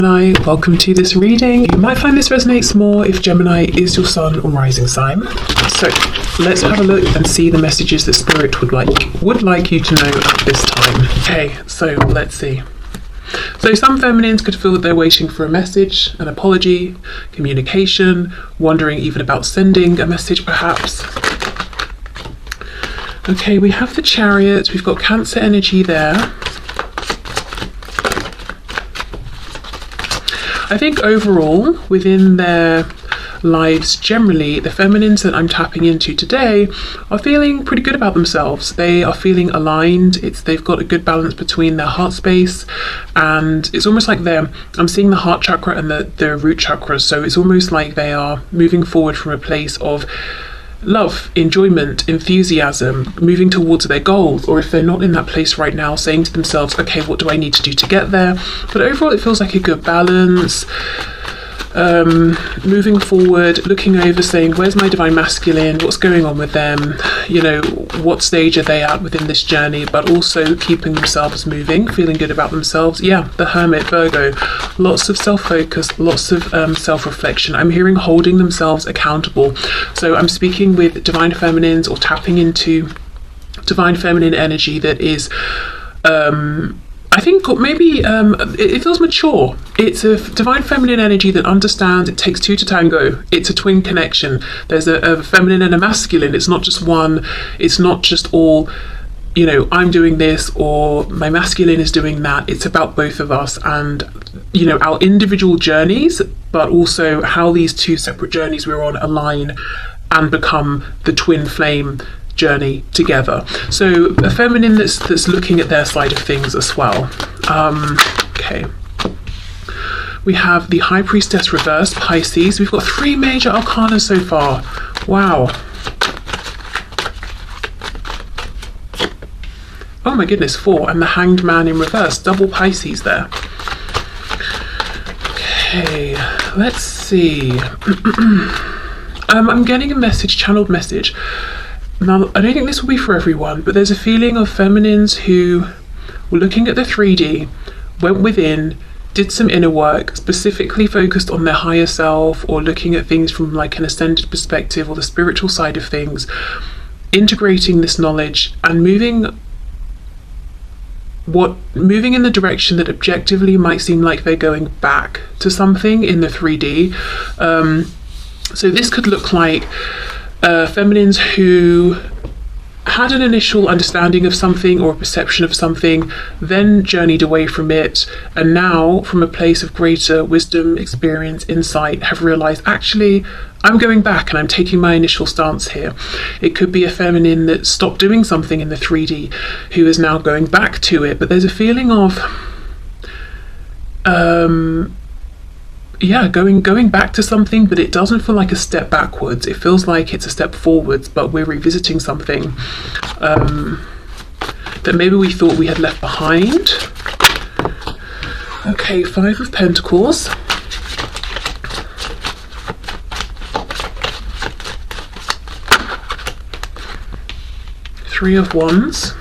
Gemini, welcome to this reading. You might find this resonates more if Gemini is your sun or rising sign. So let's have a look and see the messages that Spirit would like you to know at this time. Okay, so let's see. So some feminines could feel that they're waiting for a message, an apology, communication, wondering even about sending a message perhaps. Okay, we have the Chariot, we've got Cancer energy there. I think overall, within their lives generally, the feminines that I'm tapping into today are feeling pretty good about themselves. They are feeling aligned. They've got a good balance between their heart space, and it's almost like I'm seeing the heart chakra and the root chakras, so it's almost like they are moving forward from a place of love, enjoyment, enthusiasm, moving towards their goals, or if they're not in that place right now, saying to themselves, okay, what do I need to do to get there? But overall, it feels like a good balance. Moving forward, looking over, saying, where's my divine masculine? What's going on with them? You know, what stage are they at within this journey? But also keeping themselves moving, feeling good about themselves. Yeah, the Hermit, Virgo, lots of self-focus, lots of self-reflection. I'm hearing holding themselves accountable. So I'm speaking with divine feminines or tapping into divine feminine energy that is I think maybe it feels mature. It's a divine feminine energy that understands it takes two to tango. It's a twin connection. There's a feminine and a masculine. It's not just one. It's not just all, you know, I'm doing this or my masculine is doing that. It's about both of us and, you know, our individual journeys, but also how these two separate journeys we're on align and become the twin flame journey together. So a feminine that's looking at their side of things as well. Okay, we have the High Priestess reverse, Pisces. We've got 3 major arcana so far. Wow. Oh my goodness, 4, and the Hanged Man in reverse, double Pisces there. Okay, let's see. I'm getting a message, channeled message. Now, I don't think this will be for everyone, but there's a feeling of feminines who were looking at the 3D, went within, did some inner work, specifically focused on their higher self or looking at things from like an ascended perspective or the spiritual side of things, integrating this knowledge and moving in the direction that objectively might seem like they're going back to something in the 3D. So this could look like feminines who had an initial understanding of something or a perception of something, then journeyed away from it, and now from a place of greater wisdom, experience, insight, have realized, actually, I'm going back and I'm taking my initial stance here. It could be a feminine that stopped doing something in the 3D who is now going back to it, but there's a feeling of going back to something, but it doesn't feel like a step backwards. It feels like it's a step forwards, but we're revisiting something that maybe we thought we had left behind. Okay, 5 of Pentacles. Three of Wands.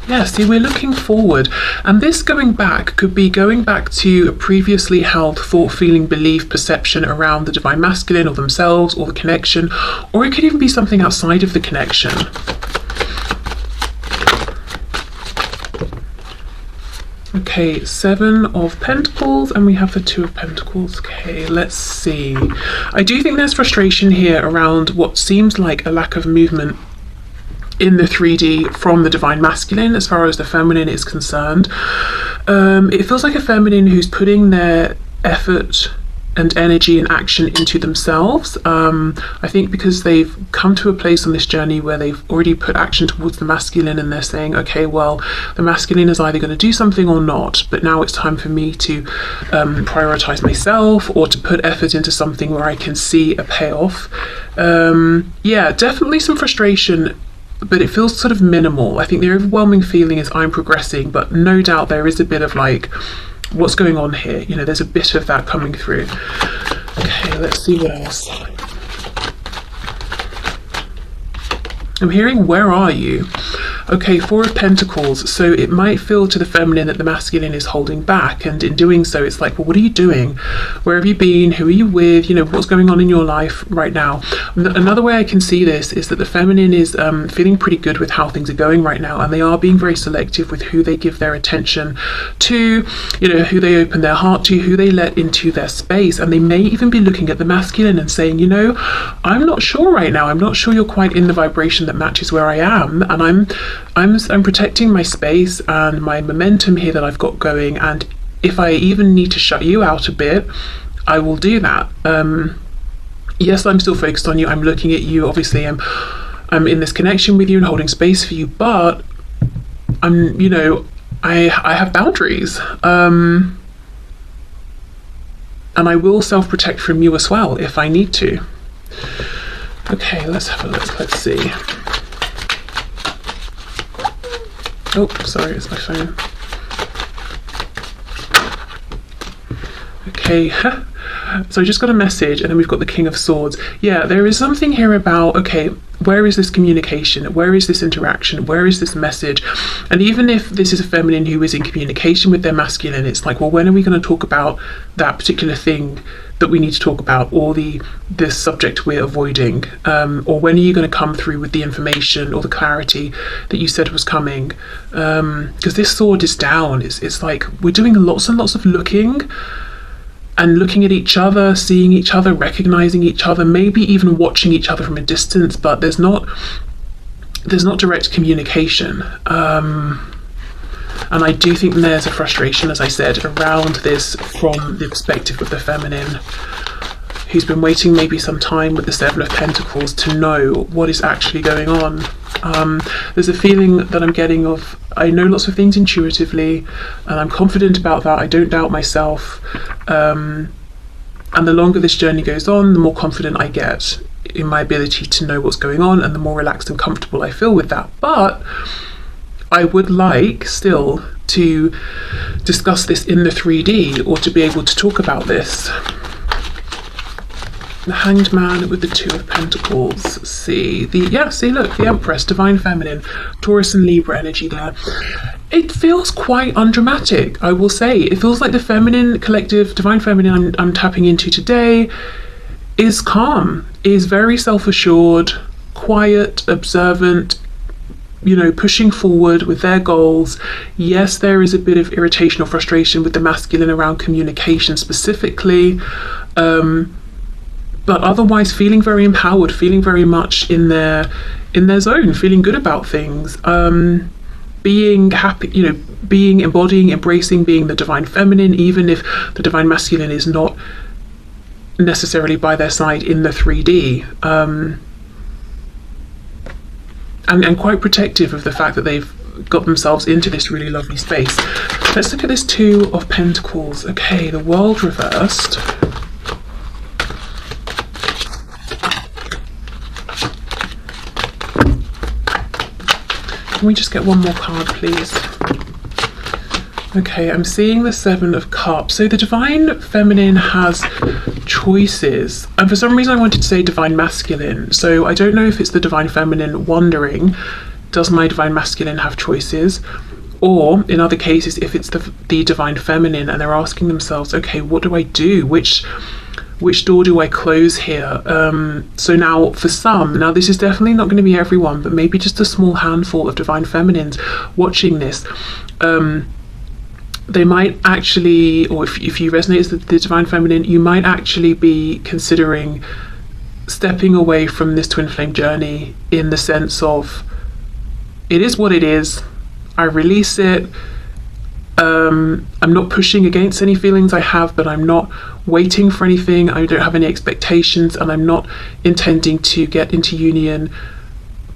Yeah, see, we're looking forward, and this going back could be going back to a previously held thought, feeling, belief, perception around the divine masculine or themselves or the connection, or it could even be something outside of the connection. Okay, 7 of Pentacles, and we have the 2 of Pentacles. Okay, let's see. I do think there's frustration here around what seems like a lack of movement in the 3D from the divine masculine as far as the feminine is concerned. It feels like a feminine who's putting their effort and energy and action into themselves. I think because they've come to a place on this journey where they've already put action towards the masculine and they're saying, okay, well, the masculine is either going to do something or not, but now it's time for me to prioritize myself or to put effort into something where I can see a payoff. Yeah, definitely some frustration, but it feels sort of minimal. I think the overwhelming feeling is I'm progressing, but no doubt there is a bit of like, what's going on here? You know, there's a bit of that coming through. Okay, let's see what else. I'm hearing, where are you? Okay, Four of Pentacles. So it might feel to the feminine that the masculine is holding back, and in doing so it's like, well, what are you doing? Where have you been? Who are you with? You know, what's going on in your life right now? Another way I can see this is that the feminine is feeling pretty good with how things are going right now, and they are being very selective with who they give their attention to, you know, who they open their heart to, who they let into their space. And they may even be looking at the masculine and saying, you know, I'm not sure right now, I'm not sure you're quite in the vibration that matches where I am, and I'm protecting my space and my momentum here that I've got going, and if I even need to shut you out a bit, I will do that. Yes, I'm still focused on you, I'm looking at you, obviously I'm in this connection with you and holding space for you, but I'm, you know, I have boundaries, and I will self-protect from you as well if I need to. Okay, let's have a look. Let's see. Oh, sorry, it's my phone. Okay, so I just got a message, and then we've got the King of Swords. Yeah, there is something here about, okay, where is this communication? Where is this interaction? Where is this message? And even if this is a feminine who is in communication with their masculine, it's like, well, when are we going to talk about that particular thing that we need to talk about, or this subject we're avoiding, or when are you going to come through with the information or the clarity that you said was coming? Because this sword is down. It's like we're doing lots and lots of looking at each other, seeing each other, recognizing each other, maybe even watching each other from a distance, but there's not direct communication. And I do think there's a frustration, as I said, around this from the perspective of the feminine, who's been waiting maybe some time with the Seven of Pentacles to know what is actually going on. There's a feeling that I'm getting of, I know lots of things intuitively, and I'm confident about that. I don't doubt myself. And the longer this journey goes on, the more confident I get in my ability to know what's going on, and the more relaxed and comfortable I feel with that. But I would like still to discuss this in the 3D, or to be able to talk about this. The Hanged Man with the Two of Pentacles. See, look, the Empress, Divine Feminine, Taurus and Libra energy there. It feels quite undramatic, I will say. It feels like the feminine collective, Divine Feminine I'm tapping into today is calm, is very self-assured, quiet, observant, you know, pushing forward with their goals. Yes, there is a bit of irritation or frustration with the masculine around communication specifically, but otherwise feeling very empowered, feeling very much in their zone, feeling good about things, being happy, you know, embodying, embracing being the Divine Feminine, even if the Divine Masculine is not necessarily by their side in the 3D. And quite protective of the fact that they've got themselves into this really lovely space. Let's look at this Two of Pentacles. Okay, the World reversed. Can we just get one more card, please? Okay, I'm seeing the Seven of Cups. So the Divine Feminine has choices. And for some reason I wanted to say Divine Masculine. So I don't know if it's the Divine Feminine wondering, does my Divine Masculine have choices? Or in other cases, if it's the Divine Feminine and they're asking themselves, okay, what do I do? Which door do I close here? So now for some, now this is definitely not going to be everyone, but maybe just a small handful of Divine Feminines watching this. They might actually, or if you resonate with the Divine Feminine, you might actually be considering stepping away from this twin flame journey, in the sense of, it is what it is, I release it. I'm not pushing against any feelings I have, but I'm not waiting for anything. I don't have any expectations, and I'm not intending to get into union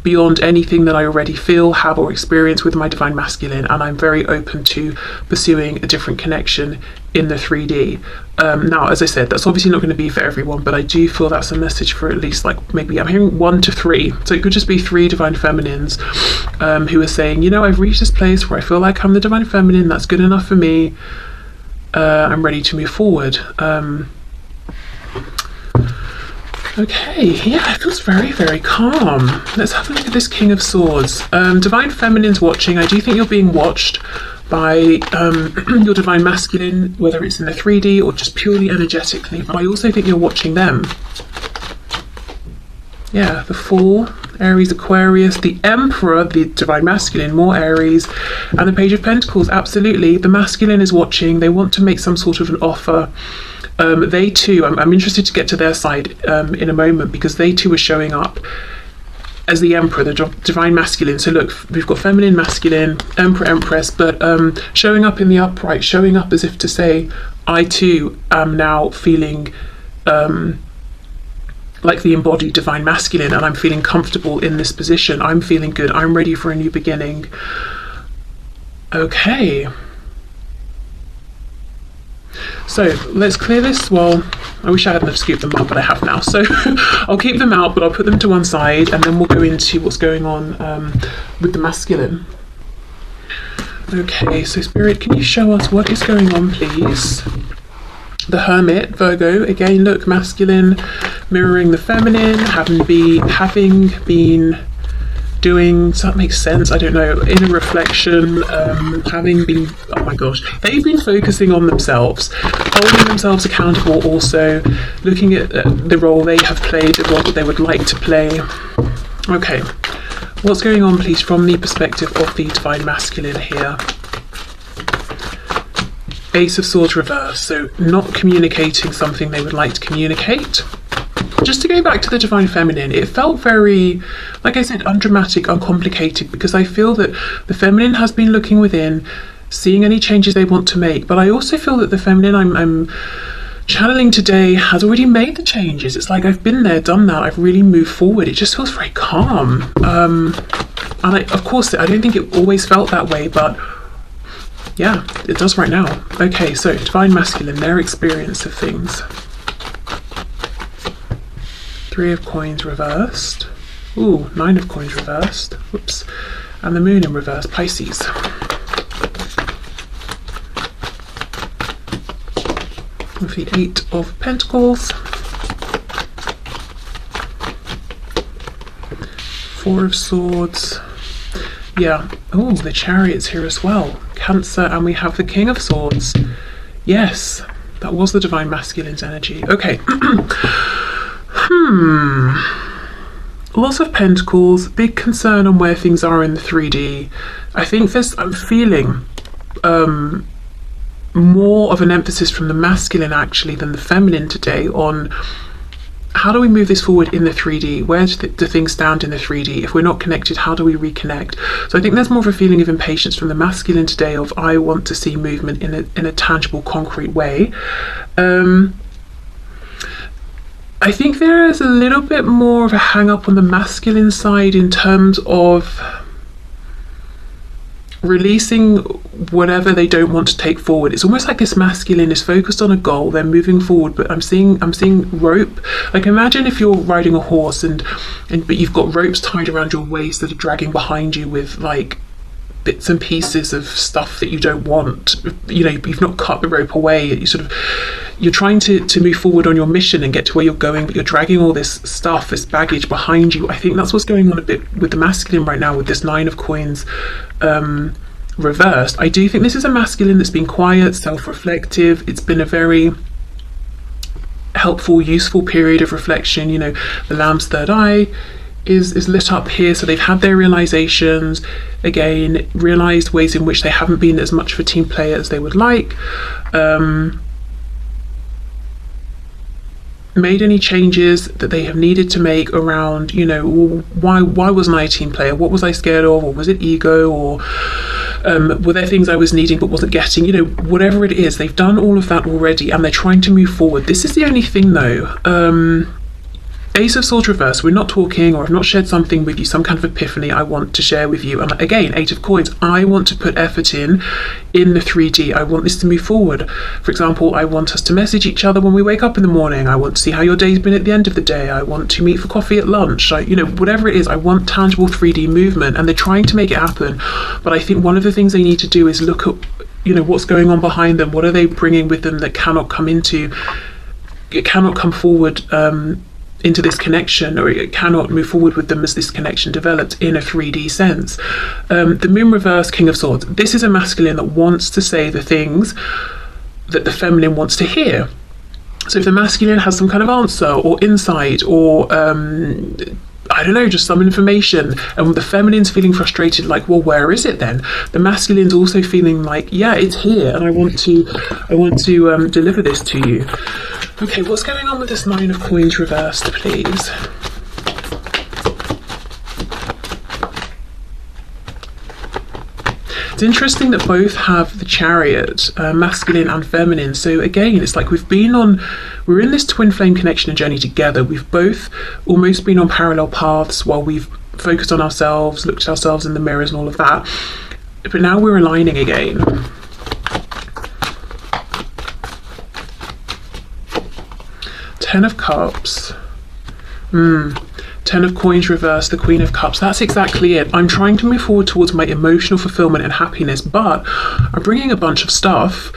beyond anything that I already feel, have, or experience with my Divine Masculine, and I'm very open to pursuing a different connection in the 3D. Now, as I said, that's obviously not going to be for everyone, but I do feel that's a message for at least, like, maybe I'm hearing 1 to 3. So it could just be 3 Divine Feminines who are saying, you know, I've reached this place where I feel like I'm the Divine Feminine, that's good enough for me, I'm ready to move forward. Okay, yeah, it feels very, very calm. Let's have a look at this King of Swords. Divine Feminine's watching. I do think you're being watched by your Divine Masculine, whether it's in the 3D or just purely energetically, but I also think you're watching them. Yeah, the Fool, Aries, Aquarius, the Emperor, the Divine Masculine, more Aries, and the Page of Pentacles, absolutely. The Masculine is watching. They want to make some sort of an offer. They too, I'm interested to get to their side in a moment, because they too are showing up as the Emperor, the Divine Masculine. So look, we've got Feminine, Masculine, Emperor, Empress, but showing up in the upright, showing up as if to say, I too am now feeling like the embodied Divine Masculine, and I'm feeling comfortable in this position. I'm feeling good. I'm ready for a new beginning. Okay. So let's clear this. Well, I wish I hadn't scooped them up, but I have now. So I'll keep them out, but I'll put them to one side, and then we'll go into what's going on with the masculine. Okay, so Spirit, can you show us what is going on, please? The Hermit, Virgo, again, look, masculine, mirroring the feminine, having been doing, so that makes sense, I don't know, inner reflection, having been, oh my gosh, they've been focusing on themselves, holding themselves accountable, also looking at the role they have played, the role that they would like to play. Okay, what's going on, please, from the perspective of the Divine Masculine here? Ace of Swords reverse, so not communicating something they would like to communicate. Just to go back to the Divine Feminine, it felt very, like I said, undramatic, uncomplicated, because I feel that the Feminine has been looking within, seeing any changes they want to make, but I also feel that the Feminine I'm channeling today has already made the changes. It's like I've been there, done that, I've really moved forward. It just feels very calm. And of course, I don't think it always felt that way, but yeah, it does right now. Okay, so Divine Masculine, their experience of things. Three of Coins reversed. Ooh, Nine of Coins reversed. Whoops. And the Moon in reverse, Pisces. With the Eight of Pentacles. Four of Swords. Yeah. Oh, the Chariot's here as well. Cancer, and we have the King of Swords. Yes, that was the Divine Masculine's energy. Okay. Lots of Pentacles, big concern on where things are in the 3D. I think I'm feeling more of an emphasis from the masculine actually than the feminine today on how do we move this forward in the 3D? Where do things stand in the 3D? If we're not connected, how do we reconnect? So I think there's more of a feeling of impatience from the masculine today of I want to see movement in a tangible, concrete way. I think there is a little bit more of a hang up on the masculine side in terms of releasing whatever they don't want to take forward. It's almost like this masculine is focused on a goal, they're moving forward, but I'm seeing rope. Like imagine if you're riding a horse but you've got ropes tied around your waist that are dragging behind you with like bits and pieces of stuff that you don't want. You know, you've not cut the rope away. You're trying to move forward on your mission and get to where you're going, but you're dragging all this stuff, this baggage behind you. I think that's what's going on a bit with the masculine right now with this Nine of Coins reversed. I do think this is a masculine that's been quiet, self-reflective. It's been a very helpful, useful period of reflection. You know, the Lamb's third eye is lit up here, so they've had their realizations, again, realized ways in which they haven't been as much of a team player as they would like, made any changes that they have needed to make around, you know, why wasn't I a team player? What was I scared of? Or was it ego? Or were there things I was needing but wasn't getting? You know, whatever it is, they've done all of that already and they're trying to move forward. This is the only thing though. Ace of Swords reverse, we're not talking, or I've not shared something with you, some kind of epiphany I want to share with you. And again, Eight of Coins, I want to put effort in the 3D. I want this to move forward. For example, I want us to message each other when we wake up in the morning. I want to see how your day's been at the end of the day. I want to meet for coffee at lunch. You know, whatever it is, I want tangible 3D movement, and they're trying to make it happen. But I think one of the things they need to do is look at, you know, what's going on behind them. What are they bringing with them that cannot come forward into this connection, or it cannot move forward with them as this connection develops in a 3D sense. The moon reverse, King of Swords. This is a masculine that wants to say the things that the feminine wants to hear. So if the masculine has some kind of answer or insight or I don't know, just some information, and the feminine's feeling frustrated, like, well, where is it then? The masculine's also feeling like, yeah, it's here, and I want to deliver this to you. Okay, what's going on with this Nine of Coins reversed, please? It's interesting that both have the Chariot, masculine and feminine. So again, it's like we're in this twin flame connection and journey together. We've both almost been on parallel paths while we've focused on ourselves, looked at ourselves in the mirrors and all of that. But now we're aligning again. Ten of Cups. Ten of Coins reversed, the Queen of Cups. That's exactly it. I'm trying to move forward towards my emotional fulfillment and happiness, but I'm bringing a bunch of stuff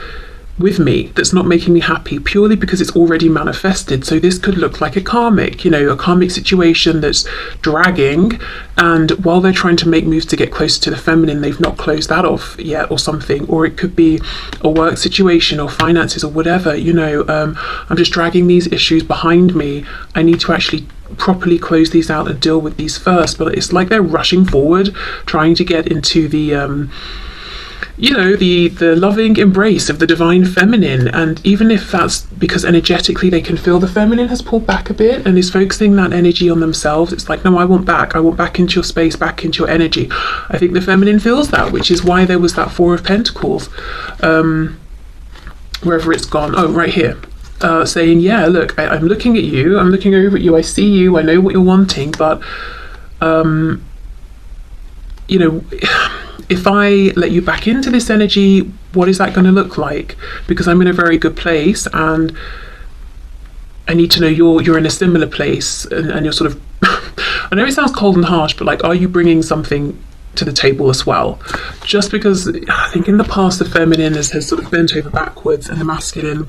with me that's not making me happy purely because it's already manifested. So this could look like a karmic, a karmic situation that's dragging, and while they're trying to make moves to get closer to the feminine, they've not closed that off yet or something. Or it could be a work situation or finances or whatever, I'm just dragging these issues behind me. I need to actually properly close these out and deal with these first. But it's like they're rushing forward, trying to get into the the loving embrace of the divine feminine. And even if that's because energetically they can feel the feminine has pulled back a bit and is focusing that energy on themselves, it's like, no, I want back into your space, back into your energy. I think the feminine feels that, which is why there was that Four of Pentacles, wherever it's gone. Oh, right here. Saying, yeah, look, I'm looking at you, I'm looking over at you, I see you, I know what you're wanting, but if I let you back into this energy, what is that going to look like? Because I'm in a very good place, and I need to know you're in a similar place, and you're sort of I know it sounds cold and harsh, but like, are you bringing something to the table as well? Just because I think in the past the feminine has sort of bent over backwards and the masculine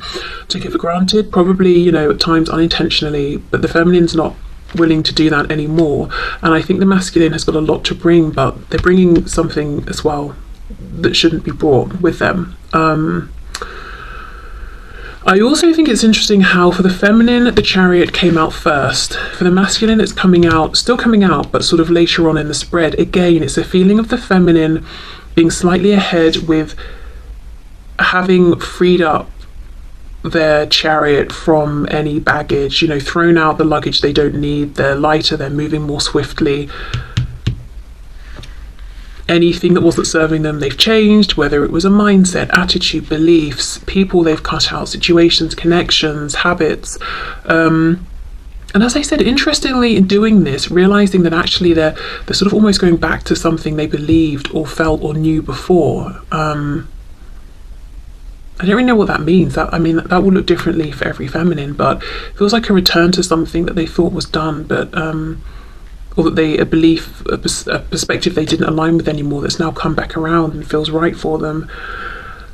took it for granted, probably at times unintentionally, but the feminine's not willing to do that anymore. And I think the masculine has got a lot to bring, but they're bringing something as well that shouldn't be brought with them. I also think it's interesting how for the feminine the Chariot came out first. For the masculine it's still coming out, but sort of later on in the spread. Again, it's a feeling of the feminine being slightly ahead with having freed up their Chariot from any baggage, thrown out the luggage they don't need. They're lighter, they're moving more swiftly. Anything that wasn't serving them, they've changed, whether it was a mindset, attitude, beliefs, people they've cut out, situations, connections, habits. And as I said, interestingly, in doing this, realizing that actually they're sort of almost going back to something they believed or felt or knew before. I don't really know what that means. That will look differently for every feminine, but it feels like a return to something that they thought was done, but or that a belief, a perspective they didn't align with anymore, that's now come back around and feels right for them.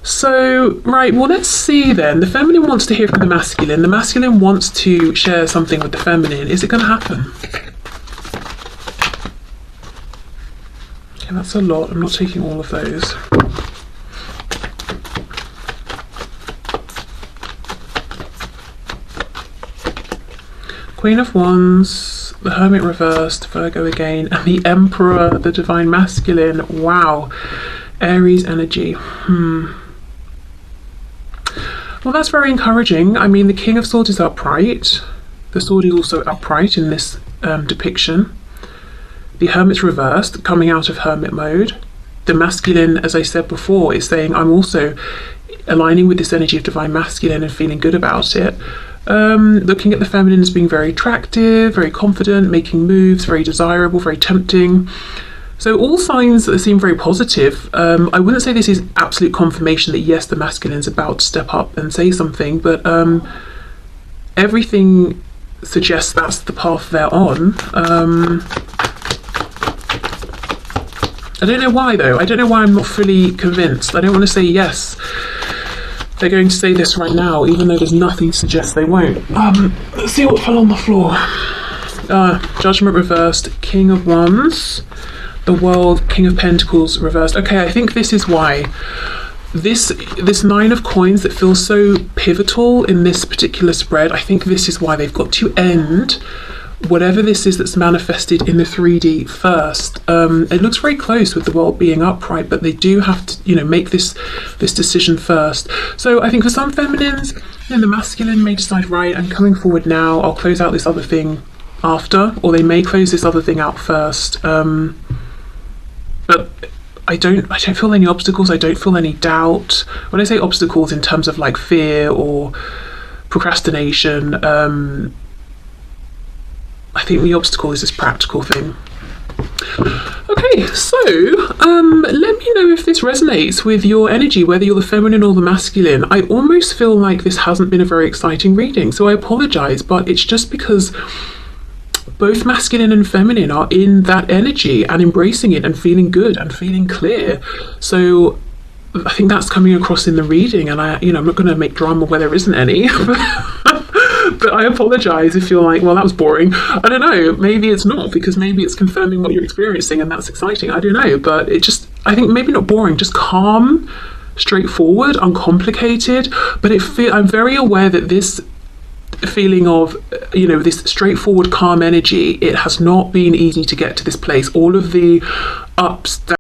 So, right, well, let's see then. The feminine wants to hear from the masculine. The masculine wants to share something with the feminine. Is it going to happen? Okay, that's a lot. I'm not taking all of those. Queen of Wands, the Hermit reversed, Virgo again, and the Emperor, the divine masculine. Wow. Aries energy. Well, that's very encouraging. I mean, the King of Swords is upright. The sword is also upright in this depiction. The Hermit's reversed, coming out of hermit mode. The masculine, as I said before, is saying, I'm also aligning with this energy of divine masculine and feeling good about it. Looking at the feminine as being very attractive, very confident, making moves, very desirable, very tempting. So all signs that seem very positive. I wouldn't say this is absolute confirmation that yes, the masculine's about to step up and say something, but everything suggests that's the path they're on. I don't know why though. I don't know why I'm not fully convinced. I don't want to say yes, they're going to say this right now, even though there's nothing to suggest they won't. Let's see what fell on the floor. Judgment reversed, King of Wands, the World, King of Pentacles reversed. Okay, I think this is why. This Nine of Coins that feels so pivotal in this particular spread, I think this is why they've got to end whatever this is that's manifested in the 3D first. It looks very close with the World being upright, but they do have to, you know, make this decision first. So I think for some feminines, you know, the masculine may decide, right, I'm coming forward now, I'll close out this other thing after, or they may close this other thing out first. But I don't feel any obstacles. I don't feel any doubt. When I say obstacles in terms of like fear or procrastination, I think the obstacle is this practical thing. Okay, so let me know if this resonates with your energy, whether you're the feminine or the masculine. I almost feel like this hasn't been a very exciting reading, so I apologize, but it's just because both masculine and feminine are in that energy and embracing it and feeling good and feeling clear. So I think that's coming across in the reading, and I'm not going to make drama where there isn't any. But I apologize if you're like, well, that was boring. I don't know, maybe it's not, because maybe it's confirming what you're experiencing and that's exciting. I don't know, but I think maybe not boring, just calm, straightforward, uncomplicated. But I'm very aware that this feeling of, you know, this straightforward, calm energy, it has not been easy to get to this place. All of the ups,